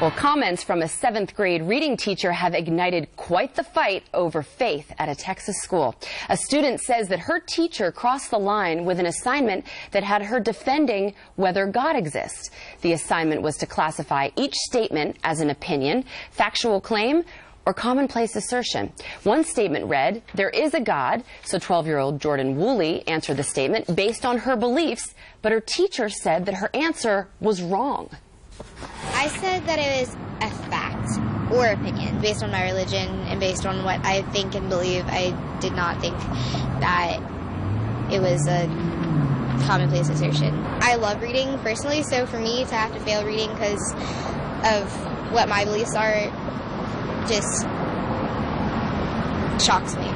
Well, comments from a 7th grade reading teacher have ignited quite the fight over faith at a Texas school. A student says that her teacher crossed the line with an assignment that had her defending whether God exists. The assignment was to classify each statement as an opinion, factual claim, or commonplace assertion. One statement read, "There is a God," so 12-year-old Jordan Woolley answered the statement based on her beliefs, but her teacher said that her answer was wrong. I said that it was a fact or opinion based on my religion and based on what I think and believe. I did not think that it was a commonplace assertion. I love reading personally, so for me to have to fail reading because of what my beliefs are just shocks me.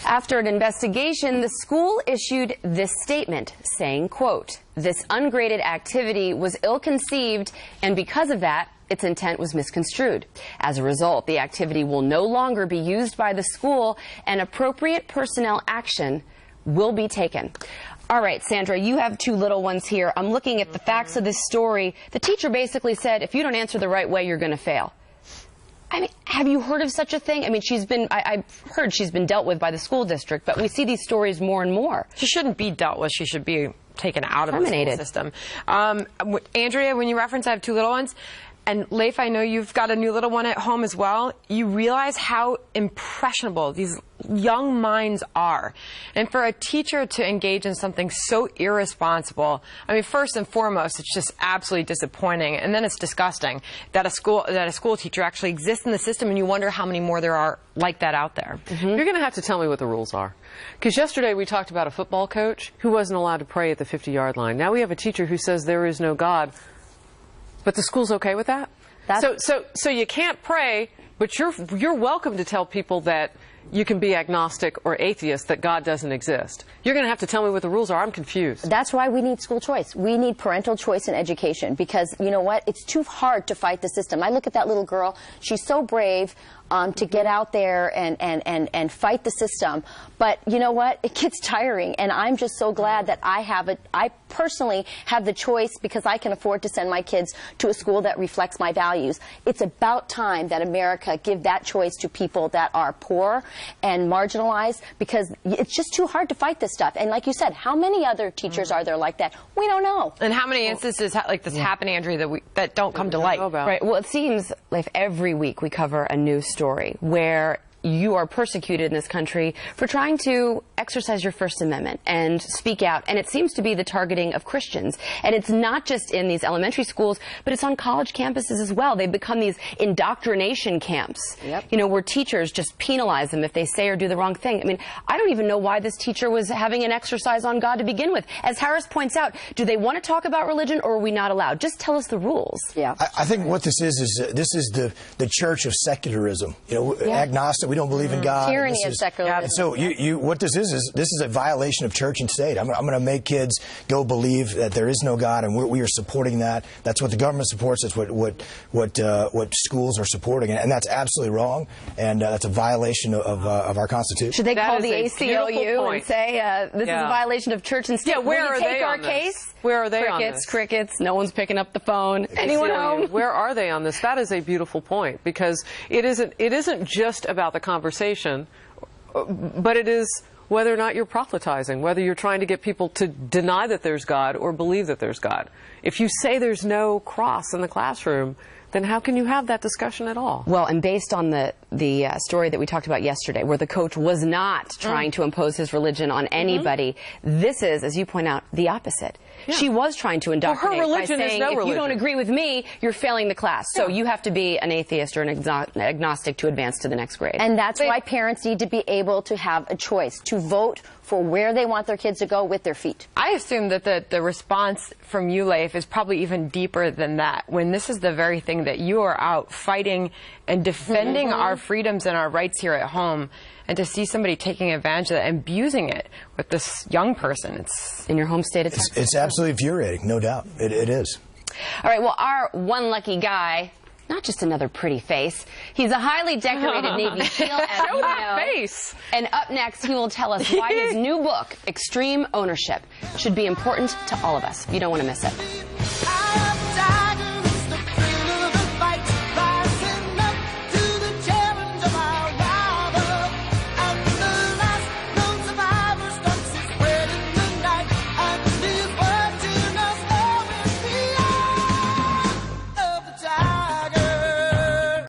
After an investigation, the school issued this statement saying, quote, "This ungraded activity was ill-conceived, and because of that, its intent was misconstrued. As a result, the activity will no longer be used by the school, and appropriate personnel action will be taken." All right, Sandra, you have 2 little ones here. I'm looking at the facts of this story. The teacher basically said, if you don't answer the right way, you're going to fail. I mean, have you heard of such a thing? I mean, I've heard she's been dealt with by the school district, but we see these stories more and more. She shouldn't be dealt with. She should be taken out of the school system. Andrea, when you reference I have 2 little ones, and Leif, I know you've got a new little one at home as well, you realize how impressionable these young minds are. And for a teacher to engage in something so irresponsible, I mean, first and foremost, it's just absolutely disappointing. And then it's disgusting that a school teacher actually exists in the system, and you wonder how many more there are like that out there. You're going to have to tell me what the rules are. Because yesterday we talked about a football coach who wasn't allowed to pray at the 50-yard line. Now we have a teacher who says there is no God. But the school's okay with that? So you can't pray, but you're welcome to tell people that you can be agnostic or atheist, that God doesn't exist. You're going to have to tell me what the rules are. I'm confused. That's why we need school choice. We need parental choice in education, because you know what? It's too hard to fight the system. I look at that little girl. She's so brave to get out there and fight the system. But you know what? It gets tiring, and I'm just so glad that I personally have the choice, because I can afford to send my kids to a school that reflects my values. It's about time that America give that choice to people that are poor and marginalized, because it's just too hard to fight this stuff. And like you said, how many other teachers are there like that? We don't know. And how many instances like this happen, Andrea, that don't come to light? Right. Well, it seems like every week we cover a new story where you are persecuted in this country for trying to exercise your First Amendment and speak out. And it seems to be the targeting of Christians. And it's not just in these elementary schools, but it's on college campuses as well. They've become these indoctrination camps, you know, where teachers just penalize them if they say or do the wrong thing. I mean, I don't even know why this teacher was having an exercise on God to begin with. As Harris points out, do they want to talk about religion, or are we not allowed? Just tell us the rules. Yeah. I think what this is the church of secularism. You know, agnostic. We don't believe in God. Tyranny of secularism. And so what this is a violation of church and state. I'm going to make kids go believe that there is no God, and we are supporting that. That's what the government supports. That's what schools are supporting, and that's absolutely wrong. And that's a violation of our Constitution. Should they call the ACLU and say this is a violation of church and state? Yeah, where are they on case? Where are they on this? Crickets. No one's picking up the phone. Anyone home? Where are they on this? That is a beautiful point, because it isn't just about the conversation, but it is whether or not you're proselytizing, whether you're trying to get people to deny that there's God or believe that there's God. If you say there's no cross in the classroom, then how can you have that discussion at all? Well, and based on the story that we talked about yesterday, where the coach was not trying to impose his religion on anybody, this is, as you point out, the opposite. Yeah. She was trying to indoctrinate by saying, if you don't agree with me, you're failing the class. So you have to be an atheist or an agnostic to advance to the next grade. And that's why parents need to be able to have a choice, to vote for where they want their kids to go with their feet. I assume that the response from you, Leif, is probably even deeper than that, when this is the very thing that you are out fighting and defending our freedoms and our rights here at home, and to see somebody taking advantage of that and abusing it with this young person. It's in your home state of Texas. It's absolutely infuriating, no doubt. It is. All right, well, our one lucky guy, not just another pretty face, he's a highly decorated Navy SEAL, as you know. Face. And up next, he will tell us why his new book, Extreme Ownership, should be important to all of us. You don't want to miss it.